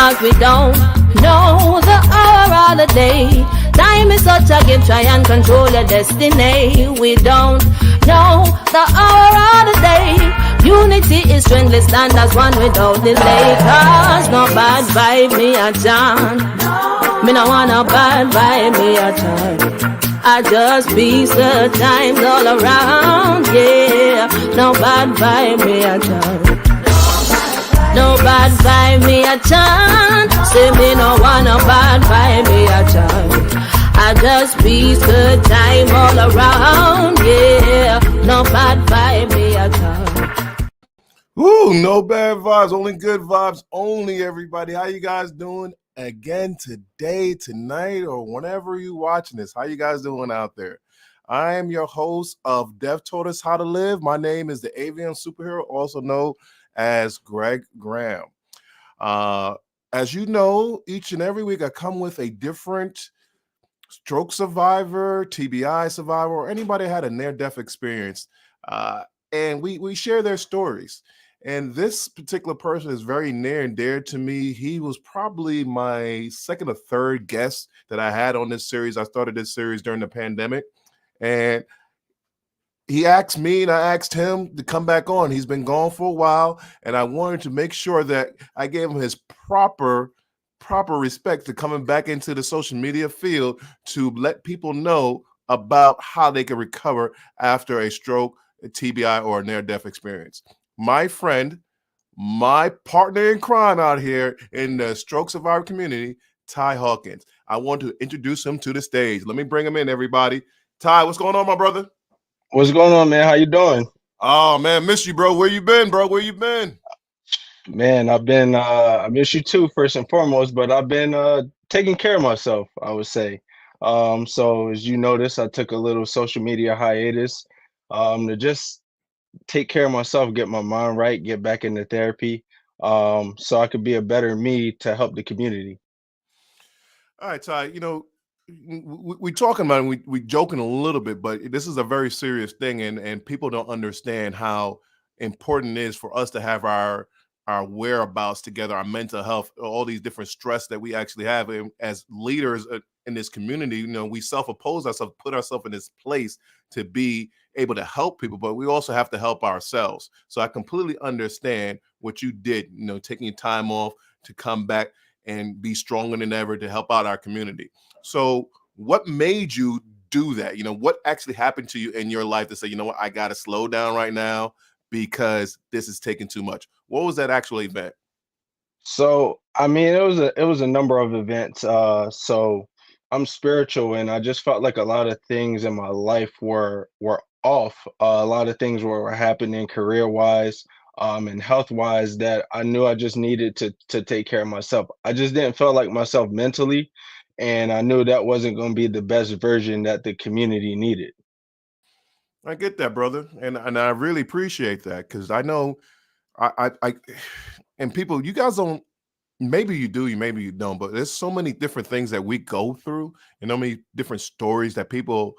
'cause we don't know the hour or the day. Time is such a gift, try and control your destiny. We don't know the hour or the day. Unity is strength, let's stand as one without delay. 'Cause no bad vibe me a chant. Me no want a bad vibe me a chant. I just peace the times all around, yeah. No bad vibe me a chant. No bad vibe me a chant. Say me no want a bad vibe me a chant. I just peace the time all around, yeah. No bad vibe me a chant. Ooh, no bad vibes, only good vibes, only everybody. How you guys doing again today, tonight, or whenever you watching this? How you guys doing out there? I am your host of Dev Taught Us How to Live. My name is the Avian Superhero, also known as Greg Graham. As you know, each and every week I come with a different stroke survivor, TBI survivor, or anybody had a near-death experience. And we share their stories. And this particular person is very near and dear to me. He was probably my second or third guest that I had on this series. I started this series during the pandemic. And he asked me and I asked him to come back on. He's been gone for a while. And I wanted to make sure that I gave him his proper respect to coming back into the social media field to let people know about how they can recover after a stroke, a TBI, or a near-death experience. My friend, my partner in crime out here in the stroke survivor community, Ty Hawkins. I want to introduce him to the stage. Let me bring him in, everybody. Ty, what's going on, my brother? What's going on, man? How you doing? Oh, man, miss you, bro. Where you been, bro? Where you been? Man, I miss you too, first and foremost, but I've been taking care of myself, I would say. So as you notice, I took a little social media hiatus to just take care of myself, get my mind right, get back into therapy, so I could be a better me to help the community. All right, Ty, we talking about it, we joking a little bit, but this is a very serious thing, and people don't understand how important it is for us to have our whereabouts together, our mental health, all these different stress that we actually have. And as leaders in this community, we self-oppose ourselves, put ourselves in this place to be able to help people, but we also have to help ourselves. So I completely understand what you did, taking time off to come back and be stronger than ever to help out our community. So what made you do that? What actually happened to you in your life to say, you know what, I got to slow down right now because this is taking too much? What was that actual event? So I mean, it was a number of events. So I'm spiritual, and I just felt like a lot of things in my life were off. A lot of things were happening career wise, and health wise that I knew I just needed to take care of myself. I just didn't feel like myself mentally, and I knew that wasn't going to be the best version that the community needed. I get that, brother, and I really appreciate that because I know I and people, you guys don't. Maybe you do, maybe you don't, but there's so many different things that we go through, and so many different stories that people,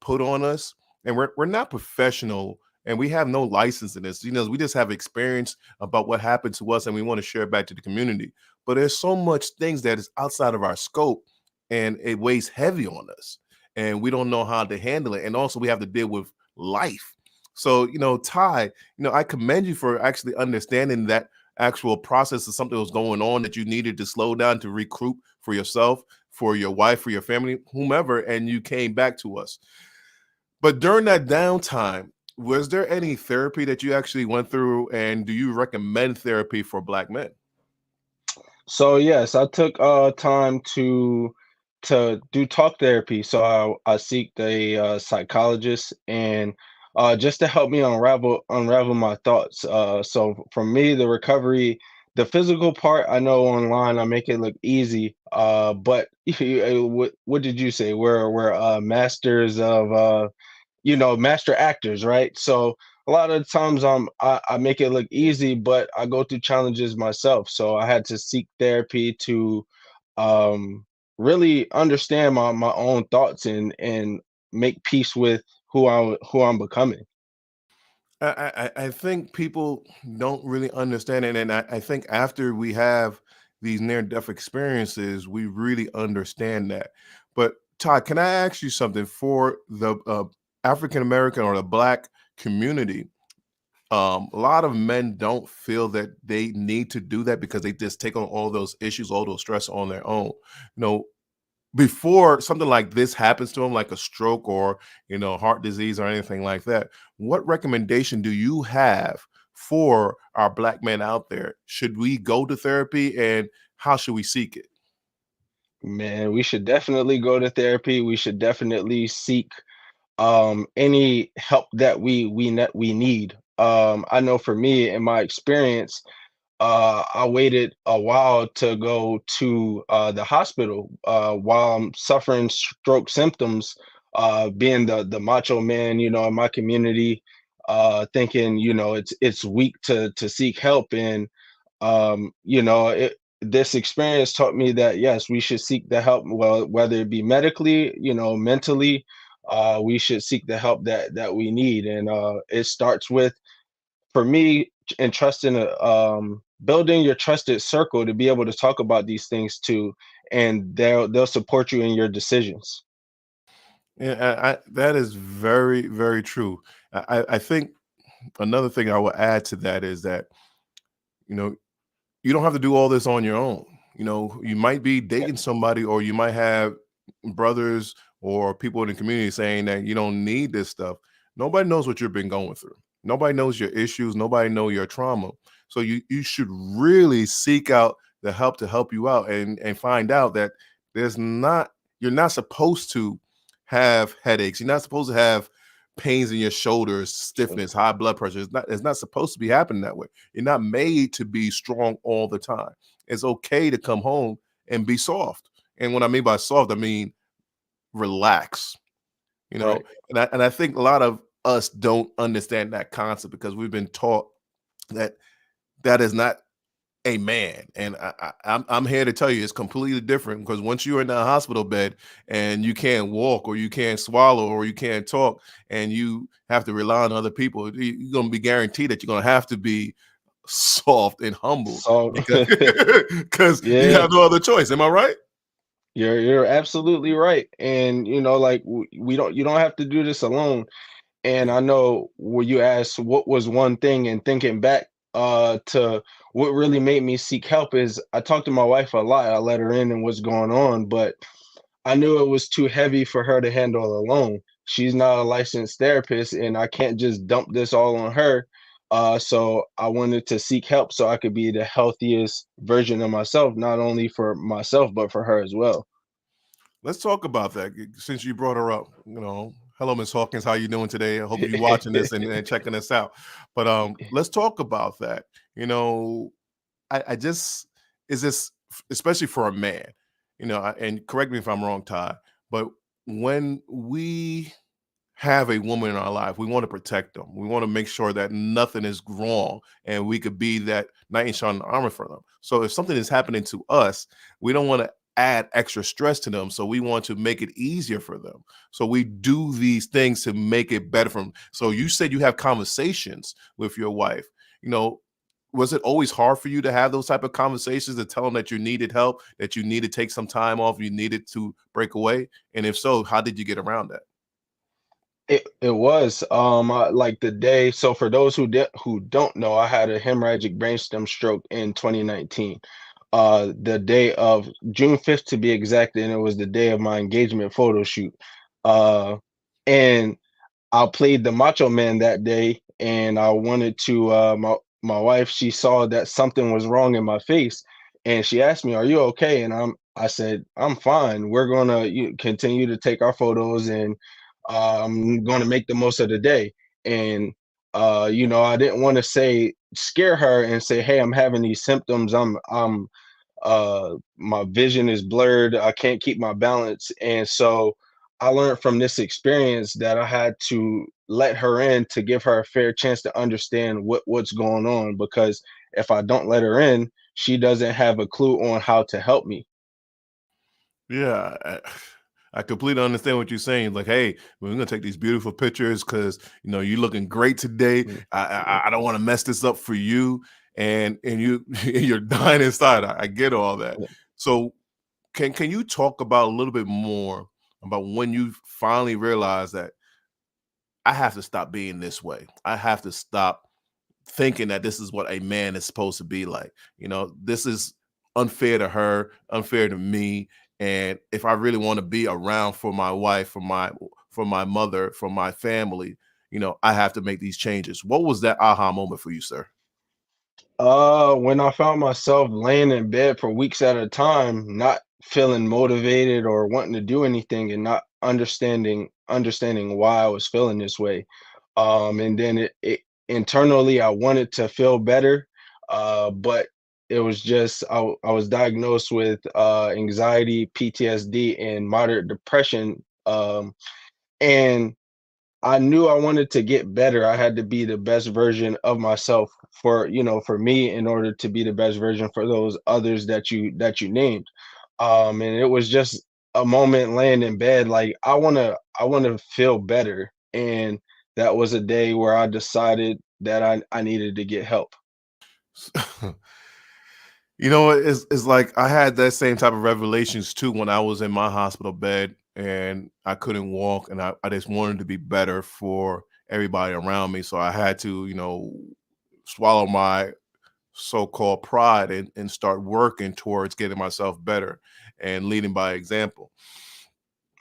put on us, and we're not professional, and we have no license in this. We just have experience about what happened to us, and we want to share it back to the community. But there's so much things that is outside of our scope, and it weighs heavy on us, and we don't know how to handle it, and also we have to deal with life. So, Ty, I commend you for actually understanding that actual process of something was going on that you needed to slow down to recruit for yourself, for your wife, for your family, whomever, and you came back to us. But during that downtime, was there any therapy that you actually went through, and do you recommend therapy for Black men? So yes, I took time to do talk therapy. So I seeked a psychologist and just to help me unravel my thoughts. So for me, the recovery, the physical part, I know online I make it look easy. But what did you say? We're masters of master actors, right? So a lot of the times I make it look easy, but I go through challenges myself. So I had to seek therapy to um really understand my own thoughts and make peace with who I'm becoming. I think people don't really understand it, and I think after we have these near-death experiences, we really understand that. But Todd, can I ask you something for the African American or the Black community? A lot of men don't feel that they need to do that because they just take on all those issues, all those stress on their own. You know, before something like this happens to them, like a stroke or heart disease or anything like that, what recommendation do you have for our Black men out there? Should we go to therapy, and how should we seek it? Man, we should definitely go to therapy. We should definitely seek any help that we need. I know for me, in my experience, I waited a while to go to the hospital while I'm suffering stroke symptoms, being the macho man, in my community, thinking, it's weak to seek help. And this experience taught me that yes, we should seek the help, well, whether it be medically, mentally, we should seek the help that we need. And it starts with, for me, entrusting building your trusted circle to be able to talk about these things to, and they'll support you in your decisions. Yeah, that is very, very true. I think another thing I will add to that is that, you know, you don't have to do all this on your own. You might be Yeah. dating somebody, or you might have brothers or people in the community saying that you don't need this stuff. Nobody knows what you've been going through. Nobody knows your issues. Nobody know your trauma. So you should really seek out the help to help you out, and find out that there's not you're not supposed to have headaches. You're not supposed to have pains in your shoulders, stiffness, high blood pressure. It's not supposed to be happening that way. You're not made to be strong all the time. It's okay to come home and be soft. And what I mean by soft, I mean relax. You know, Right. and I think a lot of us don't understand that concept because we've been taught that that is not a man. And I'm here to tell you it's completely different, because once you're in the hospital bed and you can't walk, or you can't swallow, or you can't talk, and you have to rely on other people, you're going to be guaranteed that you're going to have to be soft and humble, So because because you yeah, have no other choice. Am I right? you're absolutely right. And like we don't you don't have to do this alone. And I know when you asked what was one thing, and thinking back to what really made me seek help, is I talked to my wife a lot. I let her in and what's going on, but I knew it was too heavy for her to handle alone. She's not a licensed therapist, and I can't just dump this all on her. So I wanted to seek help so I could be the healthiest version of myself, not only for myself, but for her as well. Let's talk about that, since you brought her up. Hello, Miss Hawkins. How you doing today? I hope you're watching this and checking us out. But let's talk about that. You know, I just is this especially for a man. And correct me if I'm wrong, Ty, but when we have a woman in our life, we want to protect them. We want to make sure that nothing is wrong, and we could be that knight in shining armor for them. So if something is happening to us, we don't want to add extra stress to them. So we want to make it easier for them. So we do these things to make it better for them. So you said you have conversations with your wife. You know, was it always hard for you to have those type of conversations, to tell them that you needed help, that you need to take some time off, you needed to break away? And if so, how did you get around that? It was like the day. So for those who don't know, I had a hemorrhagic brainstem stroke in 2019. The day of June 5th to be exact, and it was the day of my engagement photo shoot. Uh, and I played the macho man that day, and I wanted to. My wife, she saw that something was wrong in my face, and she asked me, "Are you okay?" And I said, "I'm fine. We're gonna continue to take our photos, and I'm gonna make the most of the day." And I didn't want to scare her and say, "Hey, I'm having these symptoms. My vision is blurred. I can't keep my balance." And so I learned from this experience that I had to let her in to give her a fair chance to understand what's going on, because if I don't let her in, she doesn't have a clue on how to help me. Yeah, I completely understand what you're saying. Like, hey, we're gonna take these beautiful pictures because you're looking great today. Mm, I don't want to mess this up for you. and you're dying inside. I get all that. So can you talk about a little bit more about when you finally realized that I have to stop being this way? I have to stop thinking that this is what a man is supposed to be like. This is unfair to her, unfair to me. And if I really want to be around for my wife, for my mother, for my family, I have to make these changes. What was that aha moment for you, sir? When I found myself laying in bed for weeks at a time, not feeling motivated or wanting to do anything and not understanding why I was feeling this way. And then it internally I wanted to feel better, but it was just I was diagnosed with anxiety, PTSD, and moderate depression. And I knew I wanted to get better. I had to be the best version of myself for me in order to be the best version for those others that you named. And it was just a moment laying in bed, like I wanna feel better. And that was a day where I decided that I needed to get help. It's like I had that same type of revelations too when I was in my hospital bed and I couldn't walk, and I just wanted to be better for everybody around me. So I had to, swallow my so-called pride and start working towards getting myself better and leading by example.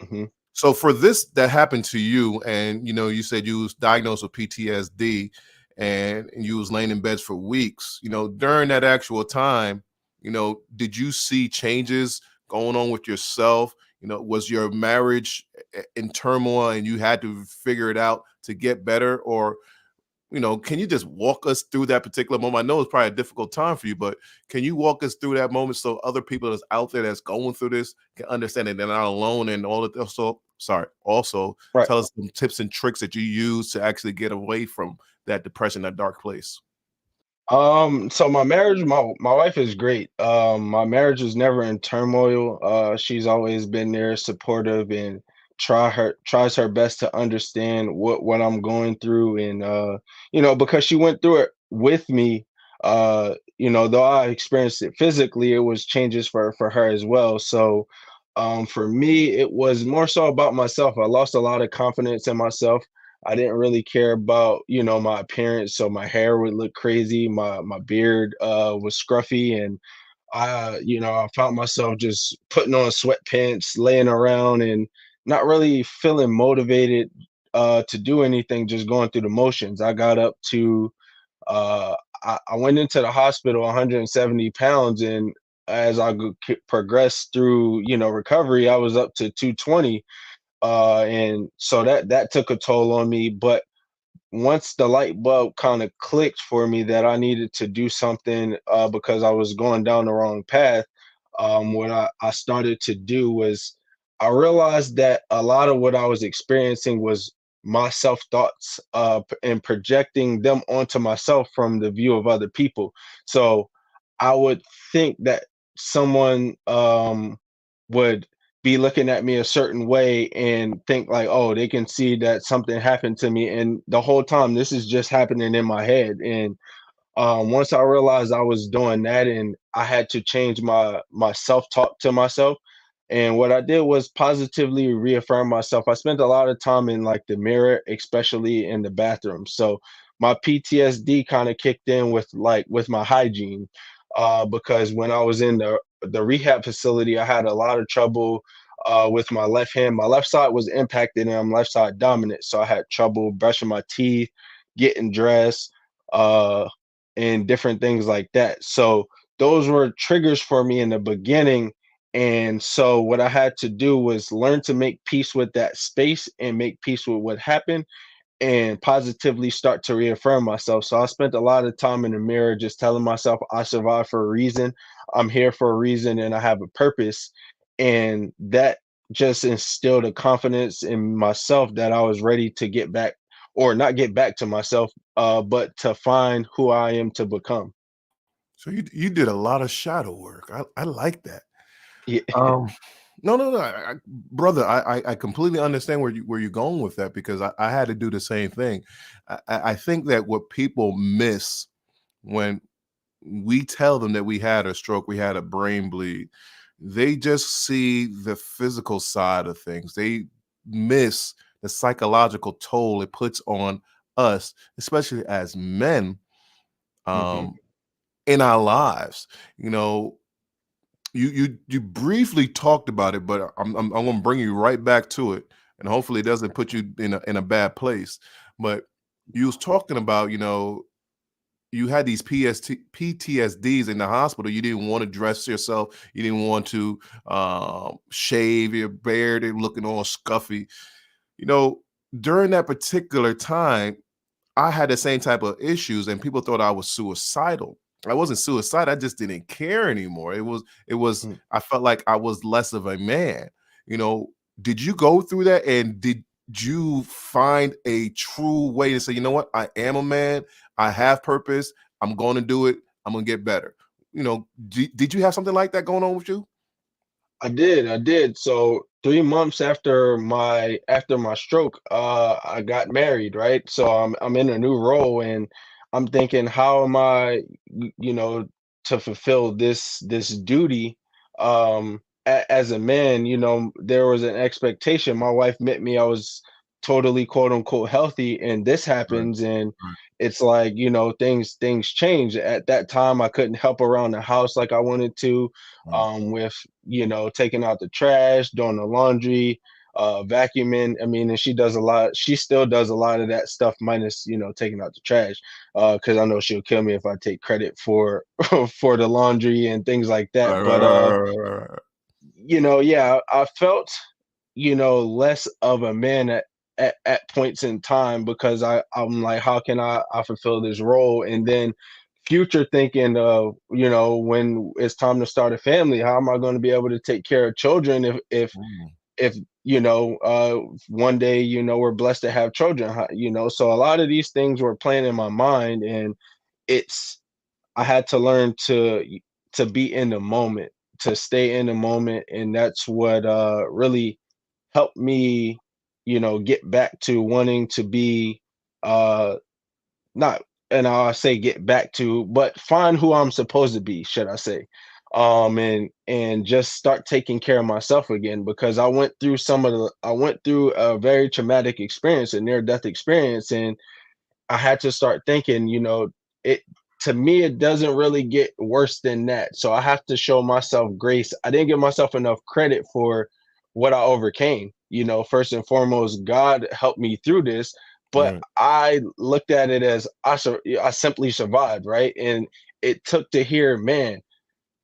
Mhm. So for this that happened to you, and you said you was diagnosed with PTSD, and you was laying in beds for weeks. During that actual time, did you see changes going on with yourself? Was your marriage in turmoil and you had to figure it out to get better? Or can you just walk us through that particular moment? I know it's probably a difficult time for you, but can you walk us through that moment so other people that's out there that's going through this can understand that they're not alone and all of this? Also Right. tell us some tips and tricks that you use to actually get away from that depression, that dark place. So my marriage, my wife is great. My marriage was never in turmoil. She's always been there, supportive, and tries her best to understand what I'm going through, and because she went through it with me. Though I experienced it physically, it was changes for her as well. So, for me, it was more so about myself. I lost a lot of confidence in myself. I didn't really care about, my appearance, so my hair would look crazy, my beard was scruffy, and I found myself just putting on sweatpants, laying around, and not really feeling motivated to do anything, just going through the motions. I got up to I went into the hospital 170 pounds, and as progressed through, recovery, I was up to 220. And so that took a toll on me. But once the light bulb kind of clicked for me that I needed to do something, because I was going down the wrong path, what I started to do was I realized that a lot of what I was experiencing was my self thoughts, and projecting them onto myself from the view of other people. So I would think that someone would be looking at me a certain way and think like, oh, they can see that something happened to me, and the whole time this is just happening in my head. And once I realized I was doing that, and I had to change my self talk to myself. And what I did was positively reaffirm myself. I spent a lot of time in like the mirror, especially in the bathroom. So my PTSD kind of kicked in with my hygiene, because when I was in the rehab facility, I had a lot of trouble with my left hand. My left side was impacted, and I'm left side dominant, so I had trouble brushing my teeth, getting dressed. And different things like that. So those were triggers for me in the beginning. And so what I had to do was learn to make peace with that space and make peace with what happened, and positively start to reaffirm myself. So I spent a lot of time in the mirror just telling myself I survived for a reason. I'm here for a reason, and I have a purpose. And that just instilled a confidence in myself that I was ready to get back, or not get back to myself, but to find who I am to become. So you did a lot of shadow work. I like that. Yeah. Um, no, no, no, brother. I completely understand where you're going with that, because I had to do the same thing. I think that what people miss when we tell them that we had a stroke, we had a brain bleed, they just see the physical side of things. They miss the psychological toll it puts on us, especially as men, Hmm. um, in our lives. You know, you briefly talked about it, but I'm gonna bring you right back to it, and hopefully it doesn't put you in a bad place. But you was talking about, you know, you had these PTSDs in the hospital. You didn't want to dress yourself. You didn't want to shave your beard and looking all scuffy. You know, during that particular time, I had the same type of issues, and people thought I was suicidal. I wasn't suicide. I just didn't care anymore. It was. I felt like I was less of a man. You know, did you go through that, and did you find a true way to say, you know what, I am a man. I have purpose. I'm going to do it. I'm going to get better. You know, did you have something like that going on with you? I did. So 3 months after my stroke, I got married, right? So I'm in a new role, and I'm thinking, how am I, to fulfill this duty? As a man, there was an expectation. My wife met me, I was totally quote unquote healthy, and this Right. happens, and Right. it's like, things change. At that time, I couldn't help around the house like I wanted to, Right. with taking out the trash, doing the laundry, vacuuming. I mean, and she still does a lot of that stuff, minus taking out the trash, because I know she'll kill me if I take credit for for the laundry and things like that. Right. Right. But Right. Right. Right. Right. yeah, I felt less of a man at points in time, because I'm like, how can I fulfill this role? And then future thinking of, when it's time to start a family, how am I going to be able to take care of children Mm, if one day, we're blessed to have children, so a lot of these things were playing in my mind, and it's I had to learn to be in the moment, to stay in the moment, and that's what really helped me, get back to wanting to be, not, and I say get back to, but find who I'm supposed to be, should I say. And just start taking care of myself again, because I went through a very traumatic experience, a near death experience, and I had to start thinking, it to me, it doesn't really get worse than that. So I have to show myself grace. I didn't give myself enough credit for what I overcame. First and foremost, God helped me through this, but right. I looked at it as I simply survived, right? And it took to hear, man,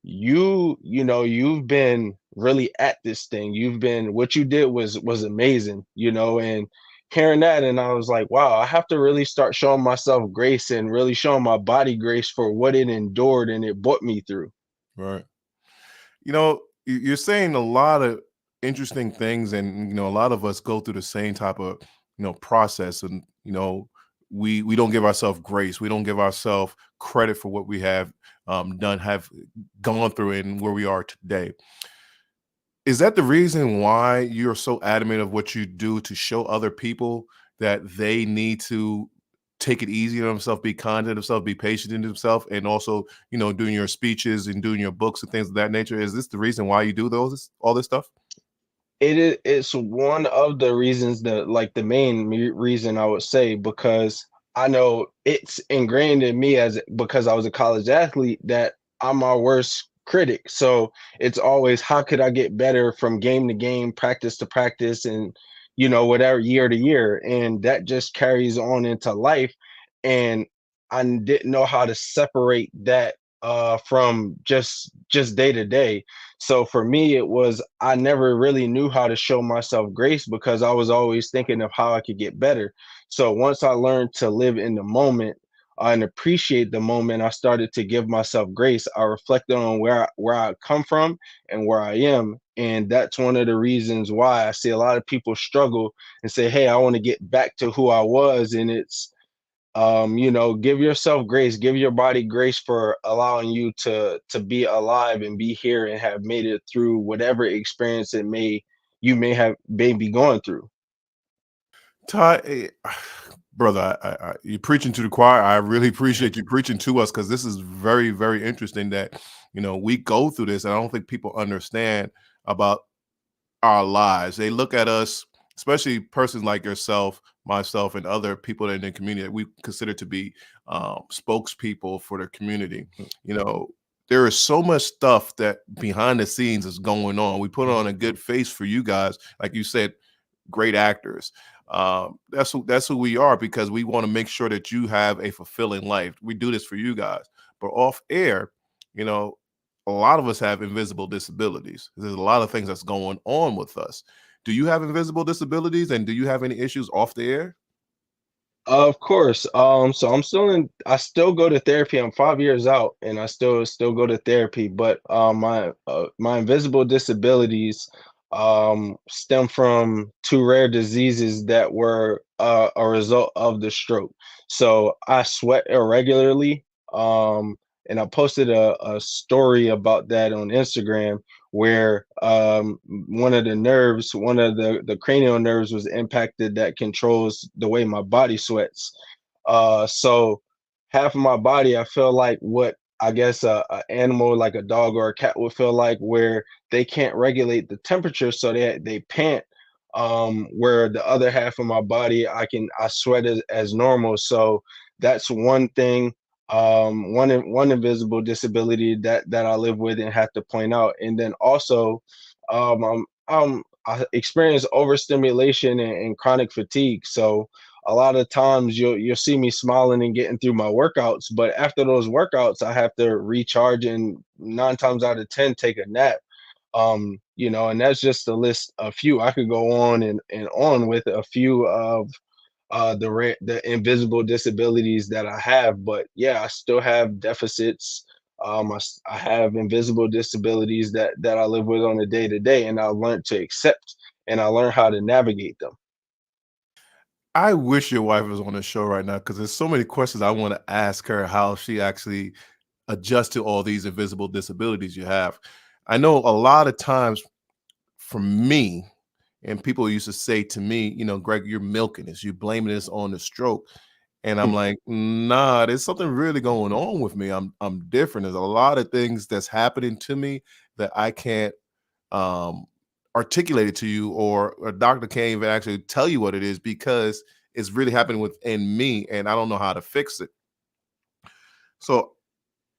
you've been really at this thing, you've been, what you did was amazing, and hearing that, and I was like, wow, I have to really start showing myself grace, and really showing my body grace for what it endured and it brought me through. Right. You know, you're saying a lot of interesting things, and you know, a lot of us go through the same type of, you know, process, and you know, we don't give ourselves grace. We don't give ourselves credit for what we have done, have gone through, and where we are today. Is that the reason why you're so adamant of what you do to show other people that they need to take it easy on themselves, be kind to themselves, be patient in themselves, and also, you know, doing your speeches and doing your books and things of that nature? Is this the reason why you do all this stuff? It's one of the reasons, that like the main reason, I would say, because I know it's ingrained in me, as because I was a college athlete, that I'm my worst critic. So it's always, how could I get better from game to game, practice to practice, and whatever, year to year, and that just carries on into life. And I didn't know how to separate that from just day to day. So for me, it was, I never really knew how to show myself grace, because I was always thinking of how I could get better. So once I learned to live in the moment, and appreciate the moment, I started to give myself grace. I reflected on where I come from and where I am, and that's one of the reasons why I see a lot of people struggle and say, "Hey, I want to get back to who I was," and it's give yourself grace, give your body grace for allowing you to be alive and be here and have made it through whatever experience you may be going through. Ty, brother. You're preaching to the choir. I really appreciate you preaching to us because this is very, very interesting. That we go through this, and I don't think people understand about our lives. They look at us, especially persons like yourself, myself, and other people in the community that we consider to be spokespeople for the community. You know, there is so much stuff that behind the scenes is going on. We put on a good face for you guys, like you said, great actors. That's who we are because we want to make sure that you have a fulfilling life. We do this for you guys, but off air, you know, a lot of us have invisible disabilities. There's a lot of things that's going on with us. Do you have invisible disabilities, and do you have any issues off the air? Of course. So I still go to therapy. I'm 5 years out and I still go to therapy, but my invisible disabilities stem from two rare diseases that were a result of the stroke. So I sweat irregularly. And I posted a story about that on Instagram where one of the cranial nerves was impacted that controls the way my body sweats. So half of my body, I feel like what I guess a animal like a dog or a cat would feel like, where they can't regulate the temperature, so they pant. Where the other half of my body, I sweat as normal. So that's one thing, one invisible disability that I live with and have to point out. And then also, I experience overstimulation and chronic fatigue. So a lot of times you'll see me smiling and getting through my workouts, but after those workouts, I have to recharge and 9 times out of 10 take a nap. And that's just to list a few. I could go on and on with a few of the invisible disabilities that I have. But yeah, I still have deficits. I have invisible disabilities that I live with on a day to day, and I learned to accept and I learned how to navigate them. I wish your wife was on the show right now because there's so many questions I want to ask her how she actually adjusts to all these invisible disabilities you have. I know a lot of times for me, and people used to say to me, Greg, you're milking this, you're blaming this on the stroke. And I'm like, nah, there's something really going on with me. I'm different. There's a lot of things that's happening to me that I can't um articulate it to you, or a doctor can't even actually tell you what it is because it's really happening within me and I don't know how to fix it. So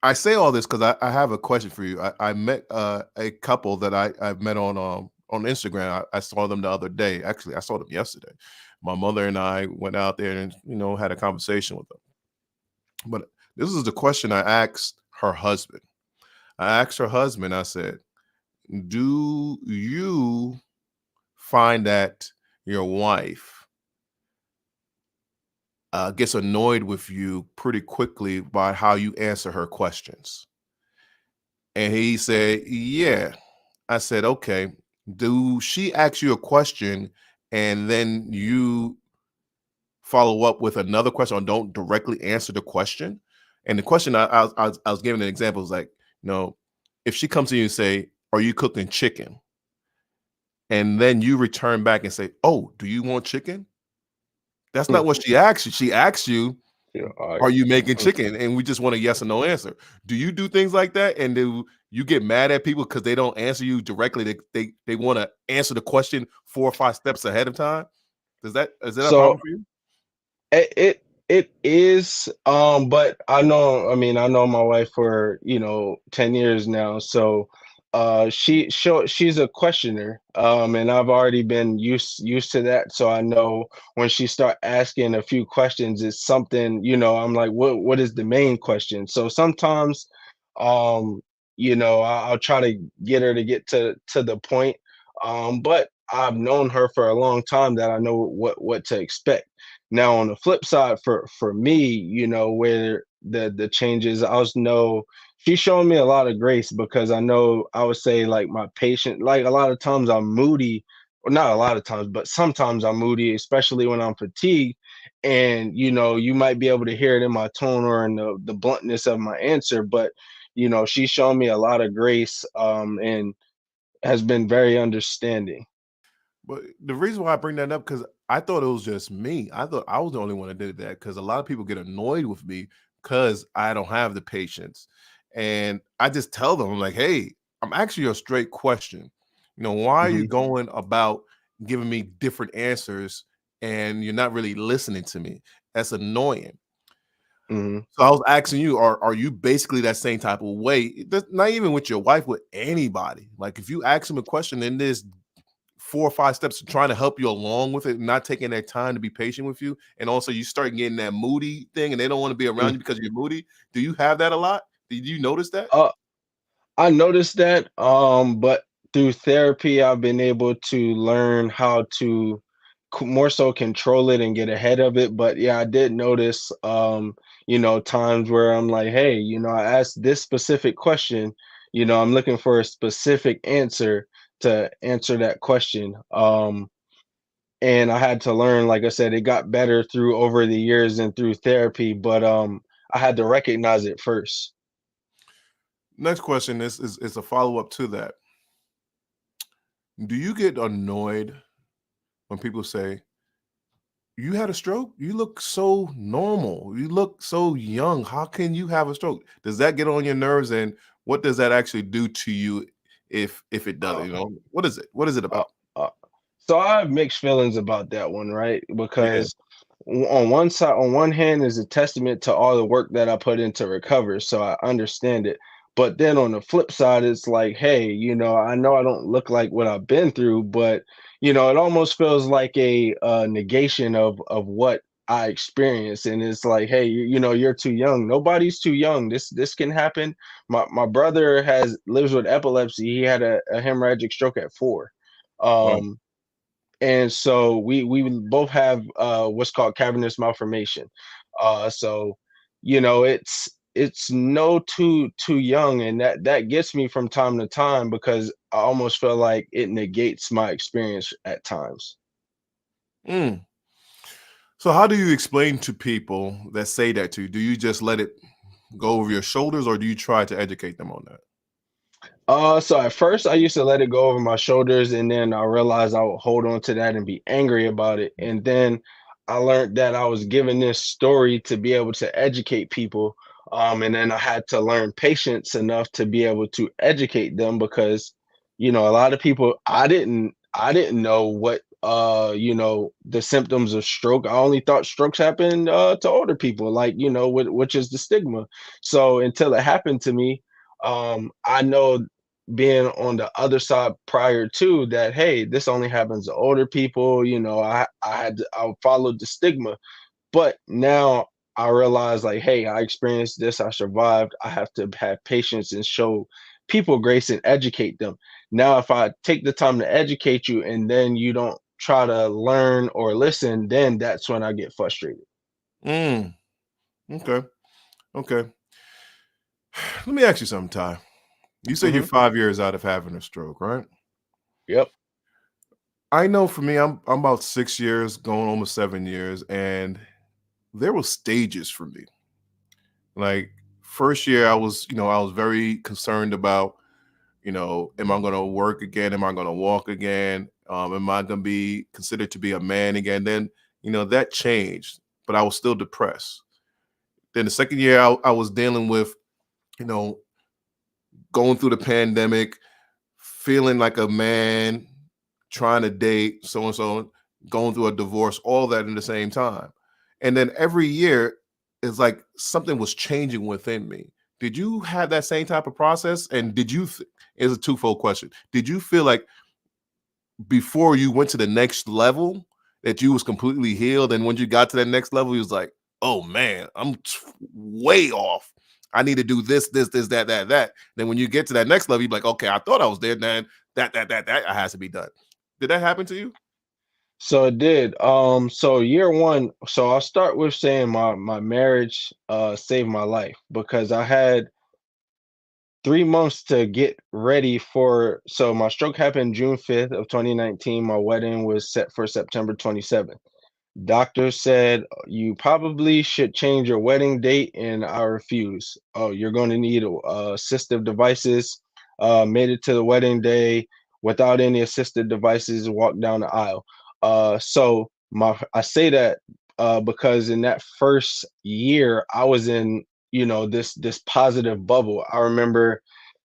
I say all this because I have a question for you. I met a couple that I've met on Instagram. I saw them the other day. Actually, I saw them yesterday. My mother and I went out there and had a conversation with them. But this is the question I asked her husband. I asked her husband. I said, "Do you find that your wife gets annoyed with you pretty quickly by how you answer her questions?" And he said, "Yeah." I said, "Okay. Do she ask you a question and then you follow up with another question, or don't directly answer the question?" And the question I was giving an example is like, if she comes to you and say, "Are you cooking chicken?" And then you return back and say, "Oh, do you want chicken?" That's not what she asked you. She asked you, Yeah, I, "Are you making chicken?" And we just want a yes or no answer. Do you do things like that? And do you get mad at people because they don't answer you directly? They want to answer the question 4 or 5 steps ahead of time. Is that a problem so for you? it is, but I know my wife for 10 years now. So she's a questioner, and I've already been used to that. So I know when she start asking a few questions, it's something, I'm like, what is the main question? So sometimes, um I'll try to get her to get to the point, but I've known her for a long time that I know what to expect. Now, on the flip side, for me, where the changes, I was know she's showing me a lot of grace, because I know, I would say, like, my patient, like, a lot of times I'm moody, or not a lot of times, but sometimes I'm moody, especially when I'm fatigued. And you might be able to hear it in my tone or in the bluntness of my answer, but she's shown me a lot of grace, and has been very understanding. But the reason why I bring that up because I thought it was just me. I thought I was the only one that did that because a lot of people get annoyed with me because I don't have the patience. And I just tell them, I'm like, hey, I'm asking you a straight question. Why are you Hmm. going about giving me different answers and you're not really listening to me? That's annoying. Hmm. So I was asking you, are you basically that same type of way? Not even with your wife, with anybody. Like if you ask them a question and there's 4 or 5 steps to trying to help you along with it, not taking that time to be patient with you, and also you start getting that moody thing, and they don't want to be around you because you're moody. Do you have that a lot? Did you notice that? Uh, I noticed that, but through therapy, I've been able to learn how to more so control it and get ahead of it. But yeah, I did notice, times where I'm like, hey, I asked this specific question, I'm looking for a specific answer to answer that question. And I had to learn, like I said, it got better through over the years and through therapy, but I had to recognize it first. Next question is a follow up to that. Do you get annoyed when people say you had a stroke? You look so normal. You look so young. How can you have a stroke? Does that get on your nerves? And what does that actually do to you if it does? Uh, What is it? What is it uh, about? uh, so I have mixed feelings about that one, right? Yeah. Because on one side, on one hand, is a testament to all the work that I put into recover, so I understand it. But then on the flip side, it's like, hey, I know I don't look like what I've been through, but it almost feels like a negation of what I experienced, and it's like, hey, you're too young. Nobody's too young. This can happen. My brother has lives with epilepsy. He had a hemorrhagic stroke at 4. Right. Um, and so we both have what's called cavernous malformation. So it's no too young, and that gets me from time to time because I almost feel like it negates my experience at times. Mm. So how do you explain to people that say that to you? Do you just let it go over your shoulders, or do you try to educate them on that? So at first I used to let it go over my shoulders, and then I realized I would hold on to that and be angry about it. And then I learned that I was given this story to be able to educate people. And then I had to learn patience enough to be able to educate them because, a lot of people I didn't know what the symptoms of stroke. I only thought strokes happened to older people, like, which is the stigma. So until it happened to me, I know being on the other side prior to that, hey, this only happens to older people. I followed the stigma, but now I realize, like, hey, I experienced this, I survived. I have to have patience and show people grace and educate them. Now if I take the time to educate you and then you don't try to learn or listen, then that's when I get frustrated. Mm. Okay. Okay. Let me ask you something, Ty. You said you're Hmm. 5 years out of having a stroke, right? Yep. I know for me, I'm about 6 years, going almost 7 years, and there were stages for me. Like first year, I was very concerned about, am I going to work again? Am I going to walk again? Am I going to be considered to be a man again? Then, that changed, but I was still depressed. Then the second year, I was dealing with, you know, going through the pandemic, feeling like a man, trying to date, so and so, going through a divorce, all that in the same time. And then every year, it's like something was changing within me. Did you have that same type of process? And is a twofold question. Did you feel like before you went to the next level that you was completely healed, and when you got to that next level, you was like, oh man, way off. I need to do this, that. Then when you get to that next level, you're like, okay, I thought I was there. Then that has to be done. Did that happen to you? So it did. So year one, so I'll start with saying my marriage saved my life because I had 3 months to get ready for. So my stroke happened June 5th of 2019. My wedding was set for September 27th. Doctor said, you probably should change your wedding date, and I refuse. Oh, you're going to need assistive devices. Made it to the wedding day without any assistive devices, walked down the aisle. So I say that because in that first year I was in, this positive bubble. I remember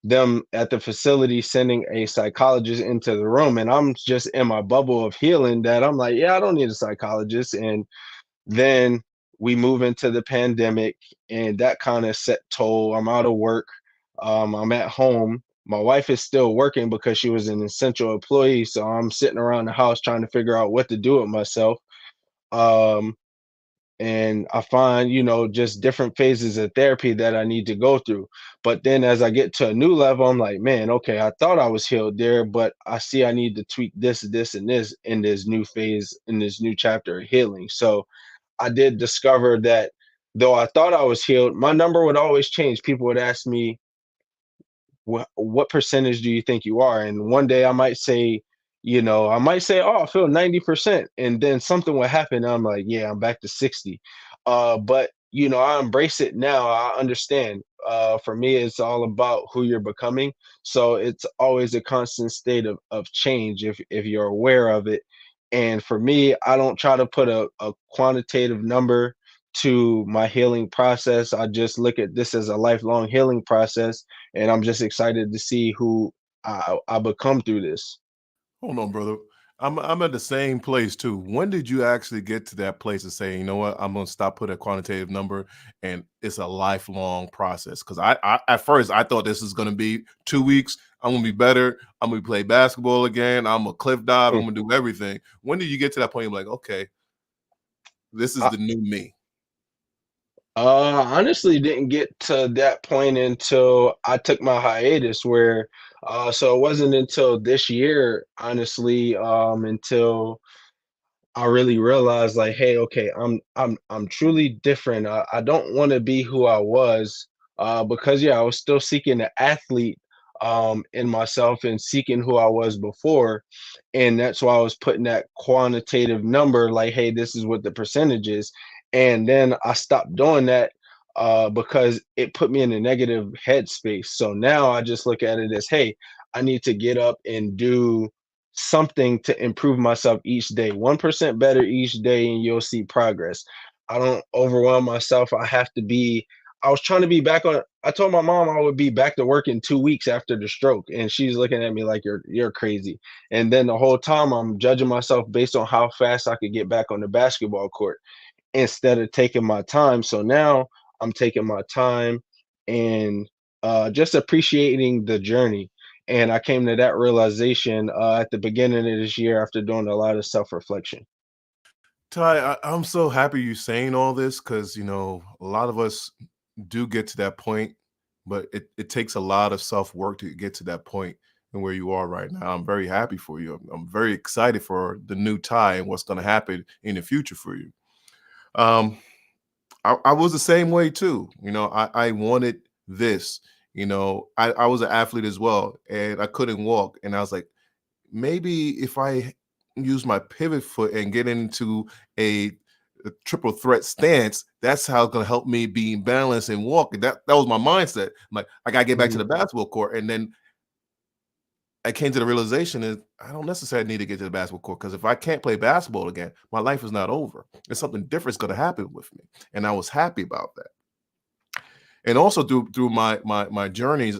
them at the facility sending a psychologist into the room, and I'm just in my bubble of healing that I'm like, yeah, I don't need a psychologist. And then we move into the pandemic, and that kind of set toll. I'm out of work. I'm at home. My wife is still working because she was an essential employee. So I'm sitting around the house trying to figure out what to do with myself. Um, and I find, just different phases of therapy that I need to go through. But then as I get to a new level, I'm like, man, okay, I thought I was healed there, but I see I need to tweak this, and this in this new phase, in this new chapter of healing. So I did discover that though I thought I was healed, my number would always change. People would ask me, what percentage do you think you are? And one day I might say, oh, I feel 90%. And then something will happen. And I'm like, yeah, I'm back to 60. But I embrace it now. I understand. For me, it's all about who you're becoming. So it's always a constant state of change if you're aware of it. And for me, I don't try to put a quantitative number to my healing process. I just look at this as a lifelong healing process, and I'm just excited to see who I become through this. Hold on, brother. I'm at the same place too. When did you actually get to that place of saying, you know what, I'm gonna stop putting a quantitative number and it's a lifelong process? Because I at first I thought this is gonna be 2 weeks. I'm gonna be better. I'm gonna play basketball again. I'm gonna cliff dive. I'm Mm. gonna do everything. When did you get to that point? You're like, okay, this is I the new me. honestly didn't get to that point until I took my hiatus where so it wasn't until this year, honestly, until I really realized like, hey, okay, I'm truly different. I don't want to be who I was, because yeah, I was still seeking the athlete in myself and seeking who I was before, and that's why I was putting that quantitative number like, hey, this is what the percentage is, and then I stopped doing that because it put me in a negative headspace. So now I just look at it as, hey, I need to get up and do something to improve myself each day, 1% better each day, and you'll see progress. I don't overwhelm myself. I was trying to be back on. I told my mom I would be back to work in 2 weeks after the stroke, and she's looking at me like you're crazy. And then the whole time I'm judging myself based on how fast I could get back on the basketball court instead of taking my time. So now I'm taking my time and just appreciating the journey. And I came to that realization at the beginning of this year after doing a lot of self reflection. Ty, I'm so happy you saying all this because a lot of us do get to that point, but it takes a lot of self work to get to that point and where you are right now. I'm very happy for you. I'm very excited for the new Ty and what's going to happen in the future for you. Um, I was the same way too. I wanted this. I was an athlete as well, and I couldn't walk, and I was like, maybe if I use my pivot foot and get into a triple threat stance, that's how it's going to help me be balanced and walk. And that was my mindset. I'm like, I got to get back to Mhm. the basketball court. And then I came to the realization is I don't necessarily need to get to the basketball court because if I can't play basketball again, my life is not over. And something different is going to happen with me. And I was happy about that. And also through my journeys,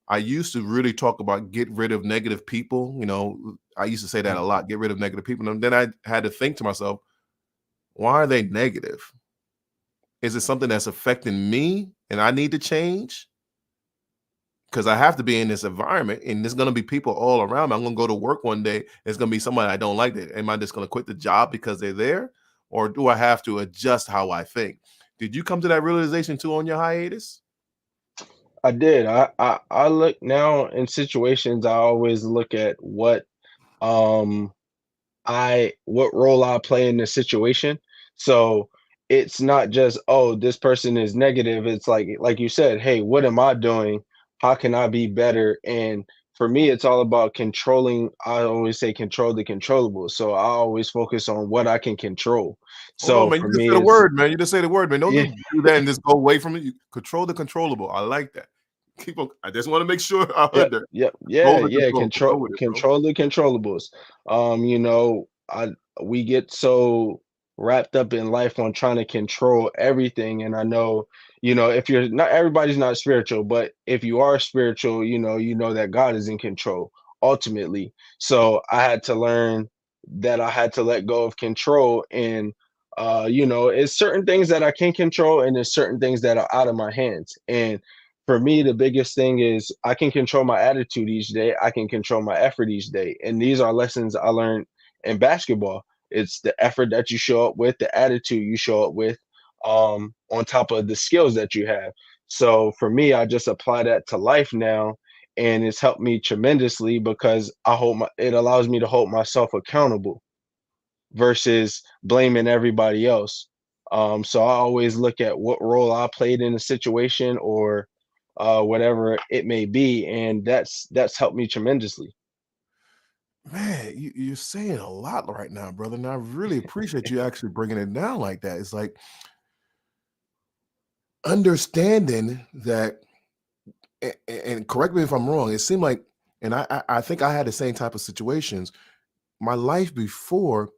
I used to really talk about get rid of negative people. I used to say that a lot, get rid of negative people. And then I had to think to myself, why are they negative? Is it something that's affecting me and I need to change? Because I have to be in this environment and there's going to be people all around me. I'm going to go to work one day. There's going to be somebody I don't like. That am I just going to quit the job because they're there? Or do I have to adjust how I think? Did you come to that realization too on your hiatus? I did. I look now in situations. I always look at um what role I play in the situation. So it's not just, oh, this person is negative. It's like you said, hey, what am I doing? How can I be better? And for me, it's all about controlling. I always say control the controllable. So I always focus on what I can control. Hold on, So man. for You just me, said a it's word, man. You just say the word, man. Don't yeah, do that and just go away from it. You control the controllable. I like that. Keep on. I just want to make sure I heard yep, that. yep, Control yeah, the yeah. control. Go Control with it, bro. control the controllables. Um, you know, we get so wrapped up in life on trying to control everything. And I know, if you're not, everybody's not spiritual, but if you are spiritual, you know that God is in control ultimately. So I had to learn that I had to let go of control. And it's certain things that I can control, and there's certain things that are out of my hands. And for me, the biggest thing is I can control my attitude each day. I can control my effort each day. And these are lessons I learned in basketball. It's the effort that you show up with, the attitude you show up with, on top of the skills that you have. So for me, I just apply that to life now, and it's helped me tremendously because it allows me to hold myself accountable versus blaming everybody else. So I always look at what role I played in a situation, or whatever it may be, and that's helped me tremendously. Man, you're saying a lot right now, brother, and I really appreciate you actually bringing it down like that. It's like understanding that, and correct me if I'm wrong, it seemed like, and I think I had the same type of situations. My life before,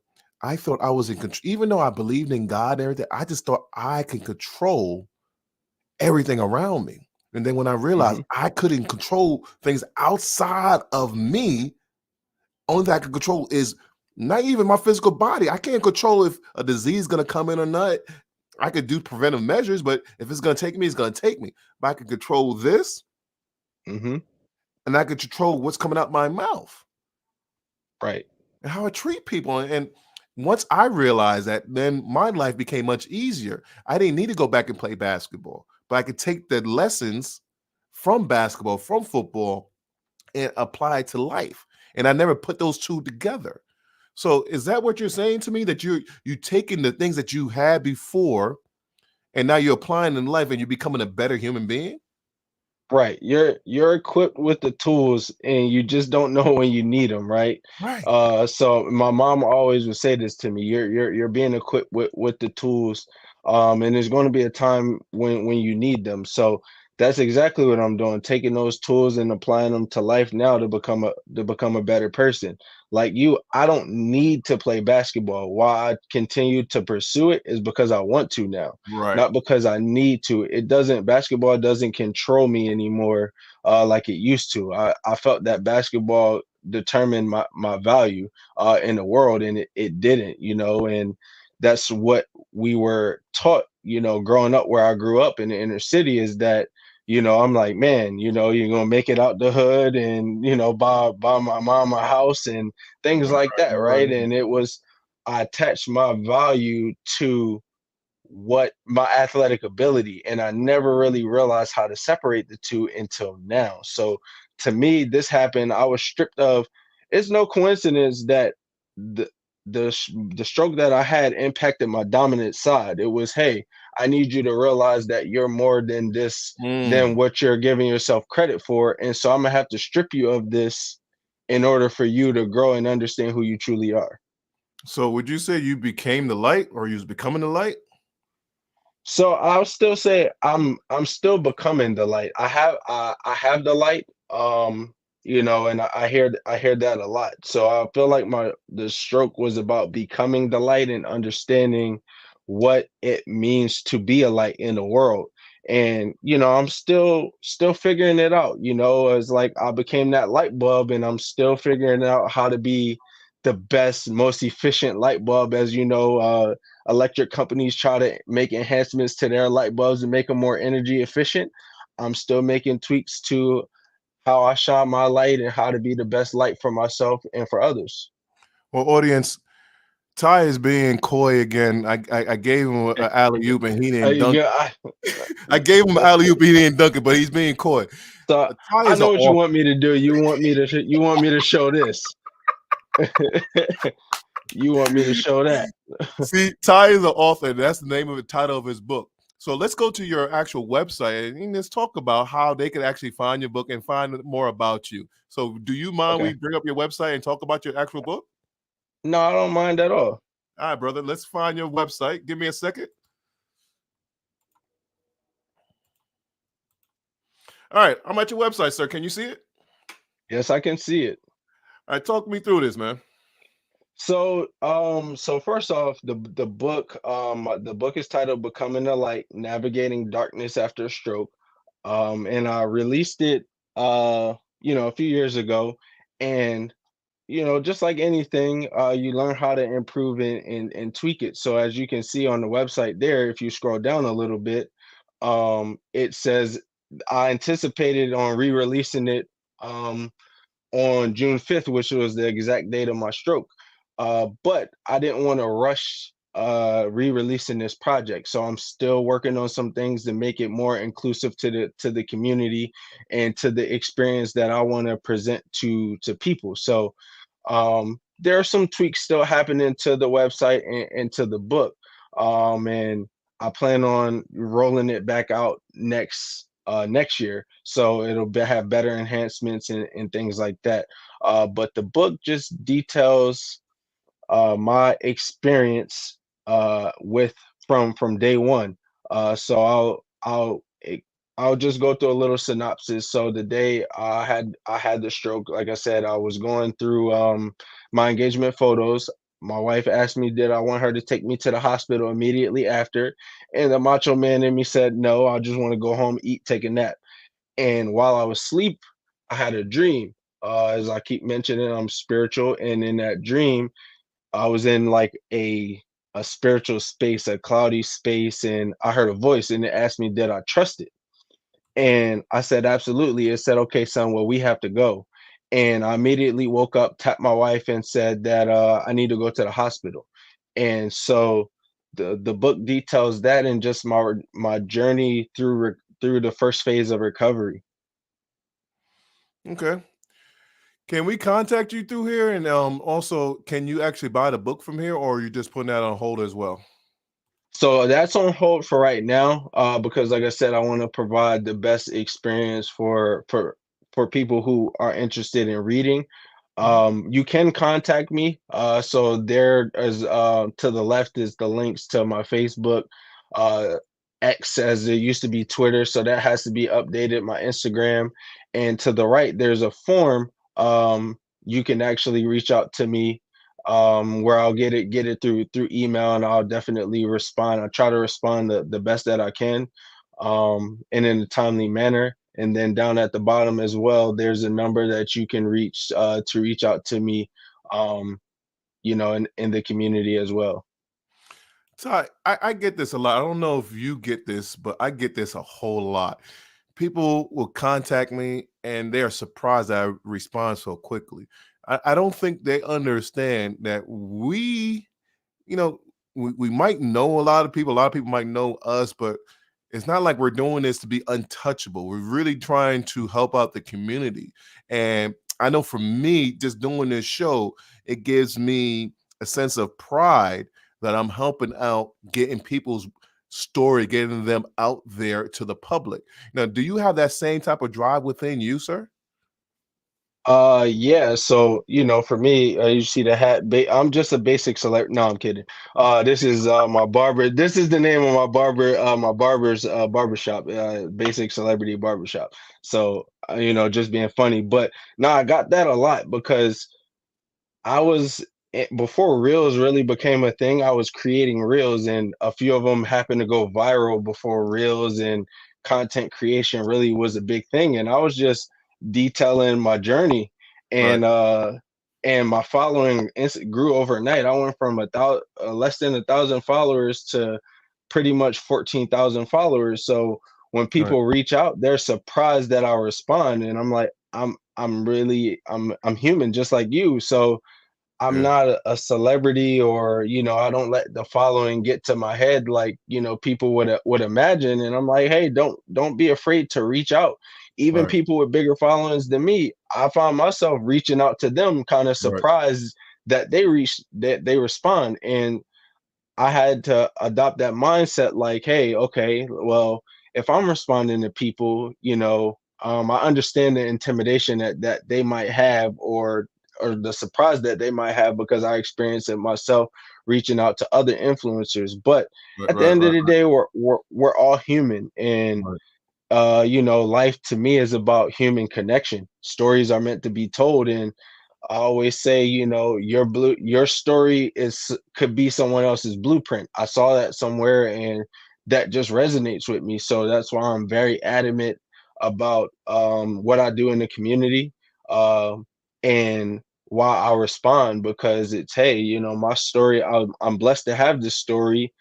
I thought I was in control, even though I believed in God and everything, I just thought I could control everything around me. And then when I realized Hmm. I couldn't control things outside of me, only thing I can control is not even my physical body. I can't control if a disease is going to come in or not. I could do preventive measures, but if it's going to take me, it's going to take me. But I can control this, Hmm. and I can control what's coming out my mouth Right. and how I treat people. And once I realized that, then my life became much easier. I didn't need to go back and play basketball, but I could take the lessons from basketball, from football, and apply it to life. And I never put those two together. So is that what you're saying to me? That you taking the things that you had before and now you're applying in life and you're becoming a better human being? Right. You're equipped with the tools, and you just don't know when you need them, right? Right. So my mom always would say this to me. You're being equipped with the tools, and there's going to be a time when you need them. So that's exactly what I'm doing, taking those tools and applying them to life now to become a better person. Like you, I don't need to play basketball. Why I continue to pursue it is because I want to now, Right. not because I need to. Basketball doesn't control me anymore, like it used to. I felt that basketball determined my value in the world, and it didn't, and that's what we were taught, growing up where I grew up in the inner city, is that, I'm like, man, you're gonna make it out the hood and, buy my mom a house and things Right. like that, Right. right? And I attached my value to what my athletic ability, and I never really realized how to separate the two until now. So to me, this happened, I was stripped of. It's no coincidence that the the stroke that I had impacted my dominant side. It was, hey, I need you to realize that you're more than this, than Mm. what you're giving yourself credit for, and so I'm gonna have to strip you of this in order for you to grow and understand who you truly are. So would you say you became the light, or you was becoming the light? So I'll still say I'm still becoming the light. I have the light, and I hear that a lot. So I feel like the stroke was about becoming the light and understanding what it means to be a light in the world. And I'm still figuring it out. As like I became that light bulb, and I'm still figuring out how to be the best, most efficient light bulb. As electric companies try to make enhancements to their light bulbs and make them more energy efficient, I'm still making tweaks to how I shine my light and how to be the best light for myself and for others. Well, audience, Ty is being coy again. I gave him an alley oop and he didn't dunk. Yeah, I gave him an alley oop, he didn't dunk it, but he's being coy. so Ty I is an know what you author. want me to do. You want me to show this. You want me to show that. See, Ty is an author. That's the name of the title of his book. So let's go to your actual website and let's talk about how they can actually find your book and find more about you. So do you mind we Okay. bring up your website and talk about your actual book? No, I don't mind at all. All right, brother. Let's find your website. Give me a second. All right, I'm at your website, sir. Can you see it? Yes, I can see it. All right, talk me through this, man. So first off, the book is titled "Becoming the Light: Navigating Darkness After a Stroke," and I released it, a few years ago, and just like anything, you learn how to improve and tweak it. So as you can see on the website there, if you scroll down a little bit, it says I anticipated on re-releasing it on June 5th, which was the exact date of my stroke. But I didn't want to rush re-releasing this project. So I'm still working on some things to make it more inclusive to the community and to the experience that I want to present to people. So there are some tweaks still happening to the website and to the book. And I plan on rolling it back out next year, so have better enhancements and things like that. But the book just details my experience with from day one. So I'll just go through a little synopsis. So the day I had the stroke, like I said, I was going through my engagement photos. My wife asked me, did I want her to take me to the hospital immediately after? And the macho man in me said, no, I just want to go home, eat, take a nap. And while I was asleep, I had a dream. As I keep mentioning, I'm spiritual, and in that dream, I was in like a spiritual space, a cloudy space, and I heard a voice, and it asked me, did I trust it? And I said, absolutely. It said, okay, son, well, we have to go. And I immediately woke up, tapped my wife, and said that I need to go to the hospital. And so the book details that and just my journey through the first phase of recovery. Okay. Can we contact you through here? And also, can you actually buy the book from here, or are you just putting that on hold as well? So that's on hold for right now, because like I said, I want to provide the best experience for people who are interested in reading. Mhm. You can contact me. So there is to the left is the links to my Facebook, uh, X as it used to be Twitter. So that has to be updated. My Instagram, and to the right there's a form. You can actually reach out to me where I'll get it through email, and I'll definitely respond. I try to respond the best that I can, and in a timely manner. And then down at the bottom as well, there's a number that you can reach to reach out to me, um, in the community as well. Ty, I get this a lot. I don't know if you get this, but I get this a whole lot. People will contact me and they are surprised I respond so quickly. I don't think they understand that you know, we might know a lot of people might know us, but it's not like we're doing this to be untouchable. We're really trying to help out the community. And I know for me, just doing this show, it gives me a sense of pride that I'm helping out, getting people's story, getting them out there to the public. Now, do you have that same type of drive within you, sir? Yeah, so for me, you see the hat. I'm just a basic celebrity. No, I'm kidding. This is my barber. This is the name of my barber's barbershop, Basic Celebrity Barbershop. So just being funny, but no, I got that a lot because I was before reels really became a thing. I was creating reels, and a few of them happened to go viral before reels and content creation really was a big thing. And I was just detailing my journey, Right. and my following grew overnight. I went from less than 1,000 followers to pretty much 14,000 followers. So when Right. people reach out, they're surprised that I respond, and I'm like, I'm human just like you. So I'm Yeah. not a celebrity, or I don't let the following get to my head like people would imagine. And I'm like, hey, don't be afraid to reach out. Even Right. people with bigger followings than me, I find myself reaching out to them, kind of Right. surprised that they respond. And I had to adopt that mindset like, hey, okay, well, if I'm responding to people, I understand the intimidation that they might have, or the surprise that they might have, because I experienced it myself reaching out to other influencers. But Right. at the Right. end of Right. the day, we're all human, and Right. life to me is about human connection. Stories are meant to be told, and I always say, your story could be someone else's blueprint. I saw that somewhere, and that just resonates with me. So that's why I'm very adamant about what I do in the community, and why I respond, because it's, hey, my story. I'm blessed to have this story,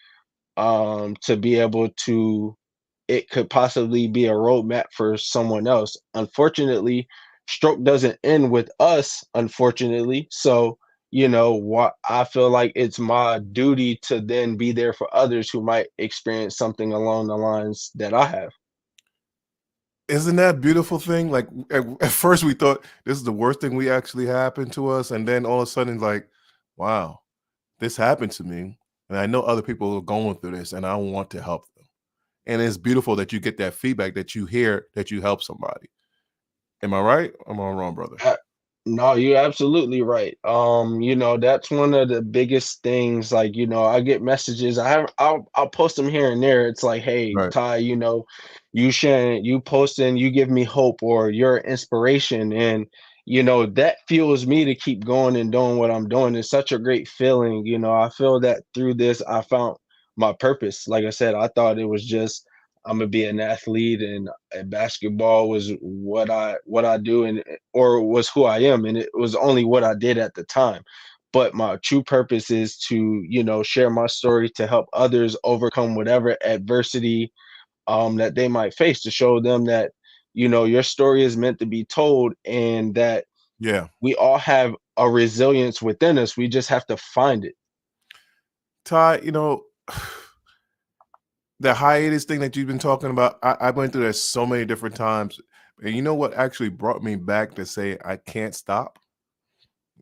to be able to, it could possibly be a roadmap for someone else. Unfortunately, stroke doesn't end with us, unfortunately. So, what I feel like it's my duty to then be there for others who might experience something along the lines that I have. Isn't that a beautiful thing? Like at first we thought this is the worst thing we actually happened to us, and then all of a sudden, like, wow, this happened to me, and I know other people are going through this, and I want to help them. And it's beautiful that you get that feedback, that you hear that you help somebody. Am I right? Or am I wrong, brother? Uh, No, you're absolutely right. That's one of the biggest things. Like, I get messages. I'll post them here and there. It's like, hey, Right. Ty, you sharing, you posting, you give me hope, or you're inspiration. And, that fuels me to keep going and doing what I'm doing. It's such a great feeling. I feel that through this, I found my purpose. Like I said, I thought it was just, I'm gonna be an athlete, and basketball was what I do, and or was who I am, and it was only what I did at the time. But my true purpose is to, share my story to help others overcome whatever adversity that they might face, to show them that, your story is meant to be told, and that Yeah. we all have a resilience within us. We just have to find it. Ty, the hiatus thing that you've been talking about, I went through that so many different times. And you know what actually brought me back to say I can't stop?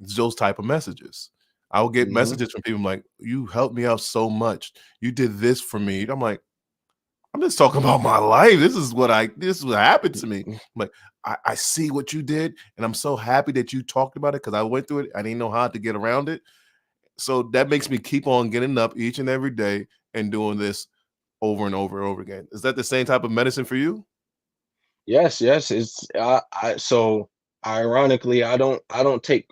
It's those type of messages. I'll get Hmm. messages from people like, you helped me out so much. You did this for me. I'm like, I'm just talking about my life. This is what happened to me. I'm like, I see what you did, and I'm so happy that you talked about it because I went through it. I didn't know how to get around it. So that makes me keep on getting up each and every day and doing this over and over and over again. Is that the same type of medicine for you? Yes, yes. It's so ironically, I don't take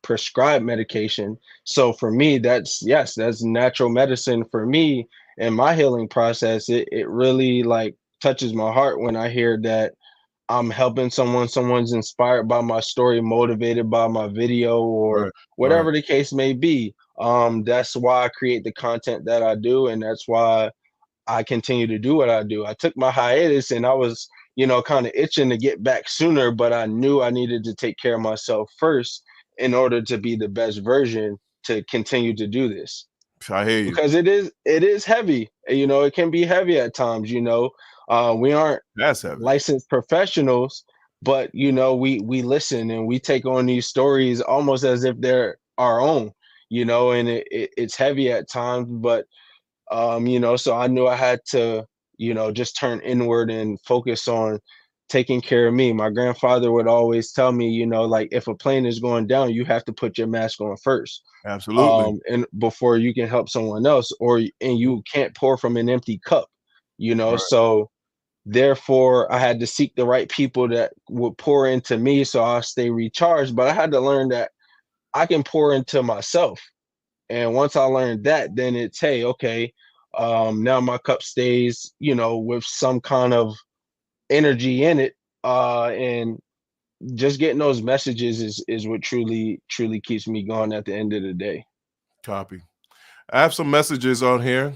prescribed medication. So for me, that's, yes, that's natural medicine for me. And my healing process, it really like touches my heart when I hear that I'm helping someone's inspired by my story, motivated by my video, or Right, right. whatever the case may be. That's why I create the content that I do, and that's why I continue to do what I do. I took my hiatus, and I was, kind of itching to get back sooner, but I knew I needed to take care of myself first in order to be the best version to continue to do this. I hear you. Because it is heavy. It can be heavy at times. We aren't That's heavy. licensed professionals, but we listen and we take on these stories almost as if they're our own. And it's heavy at times, but so I knew I had to, just turn inward and focus on taking care of me. My grandfather would always tell me, like, if a plane is going down, you have to put your mask on first, Absolutely. and before you can help someone else, and you can't pour from an empty cup. Right. So therefore I had to seek the right people that would pour into me so I'll stay recharged. But I had to learn that I can pour into myself, and once I learned that, then it's, hey, okay, now my cup stays, with some kind of energy in it. And just getting those messages is what truly keeps me going at the end of the day. Copy. I have some messages on here.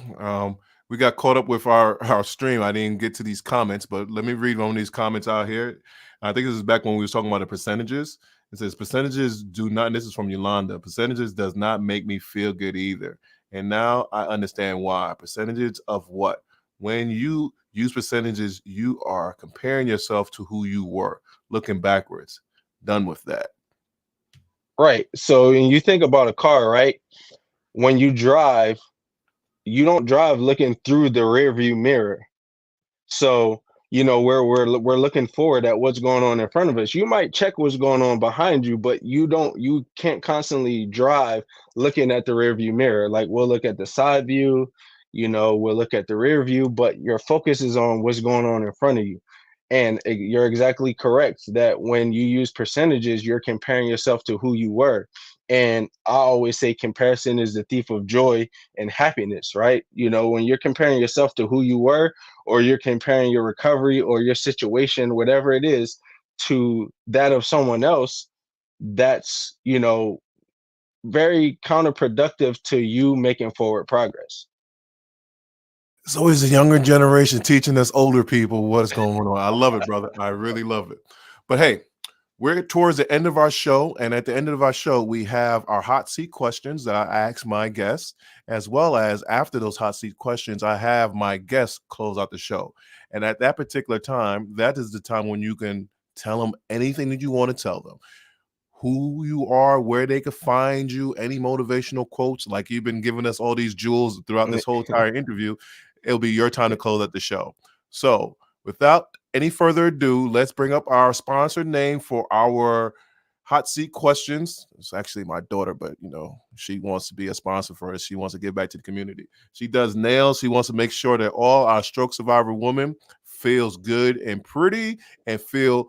We got caught up with our stream. I didn't get to these comments, but let me read one of these comments out here. I think this is back when we was talking about the percentages. It says percentages do not, and this is from Yolanda, percentages does not make me feel good either. And now I understand why. Percentages of what? When you use percentages, you are comparing yourself to who you were, looking backwards. Done with that. Right. So when you think about a car, right? When you drive, you don't drive looking through the rear view mirror. So, we're looking forward at what's going on in front of us. You might check what's going on behind you, but you can't constantly drive looking at the rear view mirror. Like, we'll look at the side view, we'll look at the rear view, but your focus is on what's going on in front of you. And you're exactly correct that when you use percentages, you're comparing yourself to who you were. And I always say comparison is the thief of joy and happiness, right? You know, when you're comparing yourself to who you were, or you're comparing your recovery or your situation, whatever it is, to that of someone else, that's, very counterproductive to you making forward progress. It's always the younger generation teaching us older people what's going on. I love it, brother. I really love it. But hey, we're towards the end of our show. And at the end of our show, we have our hot seat questions that I ask my guests, as well as after those hot seat questions, I have my guests close out the show. And at that particular time, that is the time when you can tell them anything that you want to tell them, who you are, where they could find you, any motivational quotes. Like you've been giving us all these jewels throughout this whole entire interview. It'll be your time to close out the show. So without any further ado, let's bring up our sponsor name for our hot seat questions. It's actually my daughter, but she wants to be a sponsor for us. She wants to give back to the community. She does nails. She wants to make sure that all our stroke survivor women feels good and pretty and feel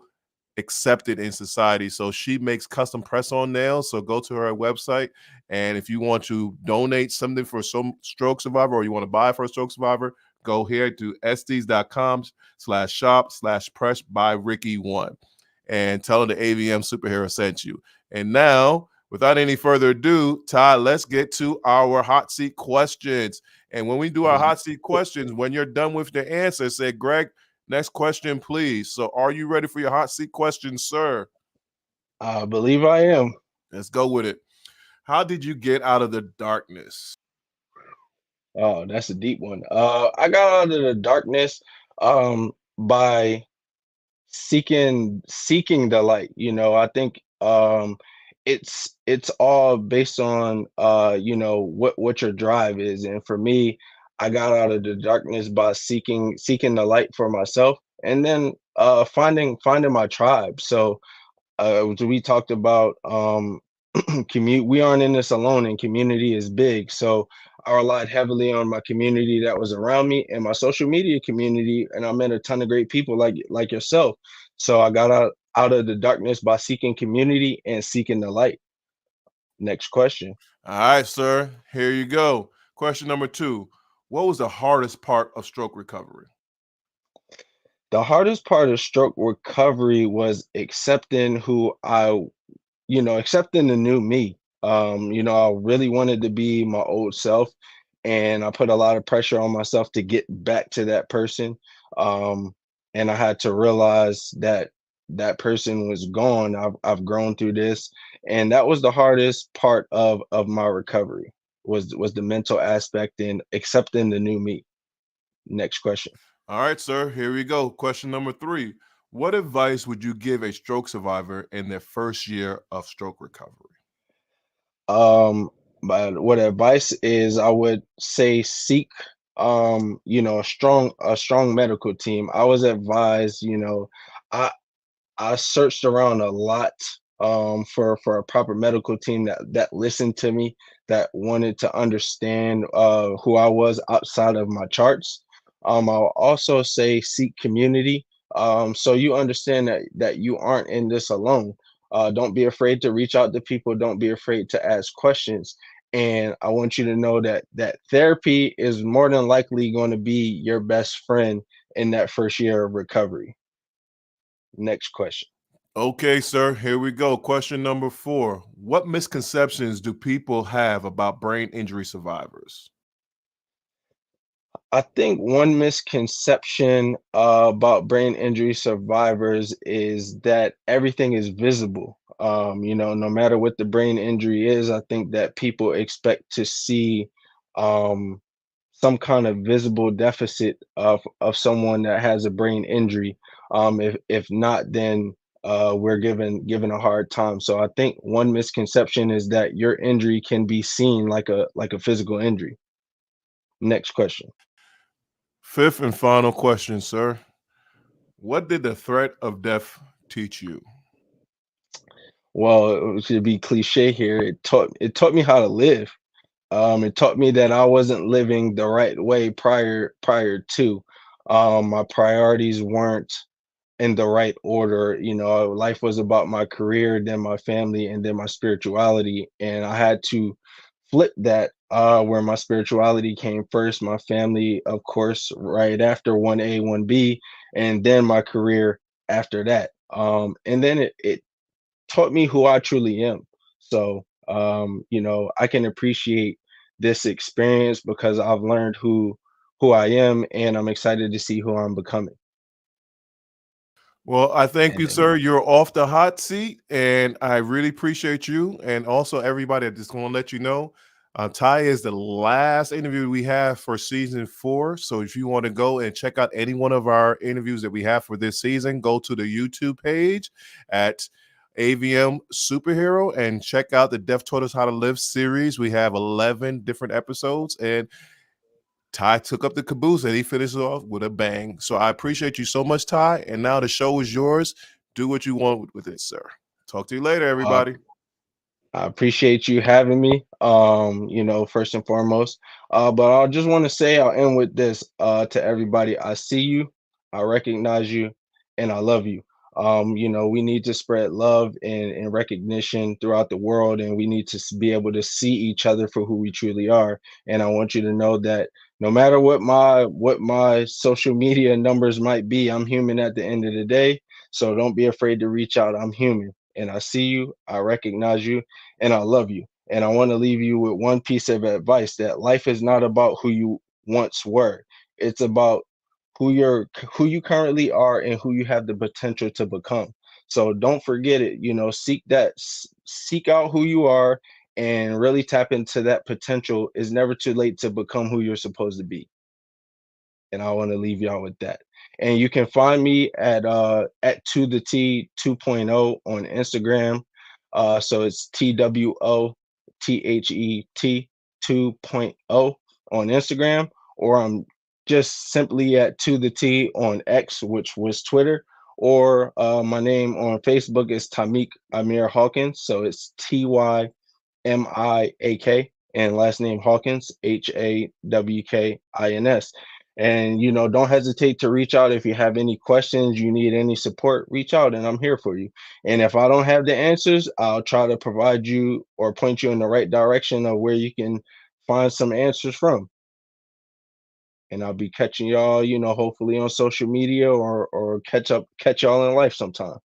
accepted in society. So she makes custom press-on nails. So go to her website, and if you want to donate something for some stroke survivor, or you want to buy for a stroke survivor, go here to estes.com/shop/press by Ricky1 and tell her the AVM superhero sent you. And now, without any further ado, Ty, let's get to our hot seat questions. And when we do our hot seat questions, when you're done with the answer, say, Greg, next question, please. So are you ready for your hot seat question, sir? I believe I am. Let's go with it. How did you get out of the darkness? Oh, that's a deep one. I got out of the darkness by seeking the light. I think it's all based on what your drive is. And for me, I got out of the darkness by seeking the light for myself, and then finding my tribe. So we talked about we aren't in this alone, and community is big. So I relied heavily on my community that was around me and my social media community, and I met a ton of great people like yourself. So I got out of the darkness by seeking community and seeking the light. Next question. All right, sir. Here you go. Question number 2. What was the hardest part of stroke recovery? The hardest part of stroke recovery was accepting accepting the new me. I really wanted to be my old self, and I put a lot of pressure on myself to get back to that person. And I had to realize that that person was gone. I've grown through this, and that was the hardest part of my recovery was the mental aspect and accepting the new me. Next question. All right, sir. Here we go. Question number 3. What advice would you give a stroke survivor in their first year of stroke recovery? But what advice is, I would say seek a strong medical team. I was advised, I I searched around a lot for a proper medical team that listened to me, that wanted to understand who I was outside of my charts. I'll also say seek community, so you understand that you aren't in this alone. Don't be afraid to reach out to people. Don't be afraid to ask questions. And I want you to know that therapy is more than likely going to be your best friend in that first year of recovery. Next question. Okay, sir. Here we go. Question number 4. What misconceptions do people have about brain injury survivors? I think one misconception about brain injury survivors is that everything is visible. No matter what the brain injury is, I think that people expect to see um, some kind of visible deficit of someone that has a brain injury. If not, then we're given a hard time. So I think one misconception is that your injury can be seen like a physical injury. Next question. 5th and final question, sir. What did the threat of death teach you? Well, to be cliche here, it taught me how to live. It taught me that I wasn't living the right way prior to. My priorities weren't in the right order. You know, life was about my career, then my family, and then my spirituality. And I had to flip that, where my spirituality came first, my family, of course, right after 1A, 1B, and then my career after that. And then it taught me who I truly am. So, you know, I can appreciate this experience because I've learned who I am, and I'm excited to see who I'm becoming. Well, I thank you, And sir. You're off the hot seat, and I really appreciate you. And also, everybody, I just want to let you know, Ty is the last interview we have for season 4. So if you want to go and check out any one of our interviews that we have for this season, go to the YouTube page at AVM Superhero and check out the Deaf Taught Us How to Live series. We have 11 different episodes, and Ty took up the caboose and he finished off with a bang. So I appreciate you so much, Ty. And now the show is yours. Do what you want with it, sir. Talk to you later, uh, everybody. I appreciate you having me, you know, first and foremost. But I just want to say, I'll end with this, to everybody. I see you, I recognize you, and I love you. You know, we need to spread love and recognition throughout the world, and we need to be able to see each other for who we truly are. And I want you to know that no matter what my social media numbers might be, I'm human at the end of the day. So don't be afraid to reach out. I'm human, and I see you, I recognize you, and I love you. And I want to leave you with one piece of advice, that life is not about who you once were. It's about who you currently are and who you have the potential to become. So don't forget it, you know, seek out who you are and really tap into that potential. It's never too late to become who you're supposed to be. And I want to leave y'all with that. And you can find me at to the T 2.0 on Instagram. So it's TWOTHET 2.0 on Instagram, or I'm just simply at to the T on X, which was Twitter, or my name on Facebook is Tymiak Amir Hawkins. So it's Tymaik, and last name Hawkins, Hawkins. And you know, don't hesitate to reach out if you have any questions, you need any support, reach out and I'm here for you. And if I don't have the answers, I'll try to provide you or point you in the right direction of where you can find some answers from. And I'll be catching y'all, you know, hopefully on social media, or catch y'all in life sometime.